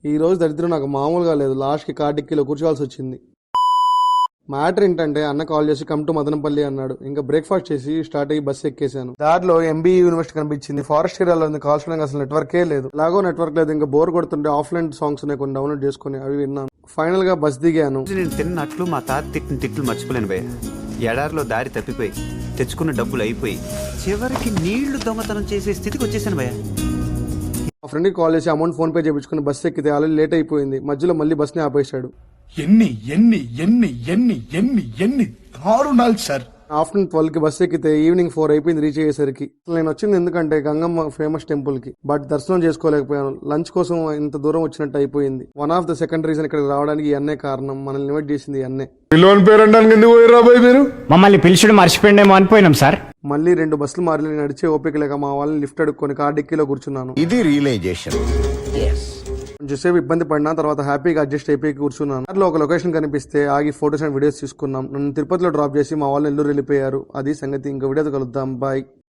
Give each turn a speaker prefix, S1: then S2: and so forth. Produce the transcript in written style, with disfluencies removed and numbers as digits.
S1: ఈ రోజు దరిద్రం నాకు మామూలుగా లేదు. లాస్ట్ కి కార్ డిక్కీలో కూర్చోవాల్సి వచ్చింది. మ్యాటర్ ఏంటంటే అన్న కాల్ చేసి కమ్ టు మదనపల్లి అన్నాడు. ఇంకా బ్రేక్ఫాస్ట్ చేసి స్టార్ట్ అయ్యి బస్సు ఎక్కేసాను. దారిలో ఎంబీఈ యూనివర్సిటీ కనిపించింది. ఫారెస్ట్ ఏరియాలో ఉంది. కాల్ చేయడానికి అసలు నెట్వర్కే లేదు. ఎలాగో నెట్వర్క్ లేదు. ఇంకా బోర్ కొడుతుంటే ఆఫ్లైన్ సాంగ్స్ ఉన్నాయి, కొన్ని డౌన్లోడ్ చేసుకుని అవి విన్నాను. ఫైనల్ గా బస్ దిగాను.
S2: నేను తిన్నట్లు మా తాత తిట్టిన తిట్లు మర్చిపోలేను భయ్య. ఎడారిలో దారి తప్పిపోయి తెచ్చుకున్న డబ్బులు అయిపోయి చివరికి నీళ్లు దొంగతనం చేసే స్థితికి వచ్చేసాను భయ్య.
S1: మా ఫ్రెండ్ కి కాల్ చేసి అమౌంట్ ఫోన్ పే చేయించుకుని బస్సు ఎక్కితే ఆల్రెడీ లేట్ అయిపోయింది. మధ్యలో మళ్ళీ బస్ ని ఆపేశాడు.
S3: ఎన్ని ఎన్ని ఎన్ని ఎన్ని ఎన్ని ఎన్ని దారుణాలు సార్.
S1: ఆఫ్టర్నూన్ 12 కి బస్ ఎక్కితే ఈవినింగ్ 4 అయిపోయింది రీచ్ అయ్యేసరికి. నేను వచ్చింది ఎందుకంటే గంగమ్మ ఫేమస్ టెంపుల్ కి, బట్ దర్శనం చేసుకోలేకపోయాను. లంచ్ కోసం ఇంత దూరం వచ్చినట్టు అయిపోయింది. One of the second reason ఇక్కడికి రావడానికి ఈ అన్నే కారణం. మనల్ని ఇన్వైట్ చేసింది ఈ అన్నే.
S3: పిల్లోని పేరు అనడానికి ఎందుకు పోయారు రాబాయ్ మీరు?
S4: మమ్మల్ని పిలిచుడు మర్చిపోయిండేమో అనిపోయినాం సార్.
S1: మళ్ళీ 2 బస్సులు మారి నడిచే ఓపిక లేక మా వాళ్ళని లిఫ్ట్ అడుక్కొని కార్ డిక్కీలో కూర్చున్నాను.
S5: ఇది రియలైజేషన్.
S1: కొంచెంసేపు ఇబ్బంది పడినా తర్వాత హ్యాపీగా అడ్జస్ట్ అయిపోయి కూర్చున్నాను. దాంట్లో ఒక లొకేషన్ కనిపిస్తే ఆగి ఫోటోస్ అండ్ వీడియోస్ తీసుకున్నాం. నన్ను తిరుపతిలో డ్రాప్ చేసి మా వాళ్ళు నెల్లూరు వెళ్ళిపోయారు. అది సంగతి. ఇంకో వీడియోతో కలుద్దాం. బాయ్.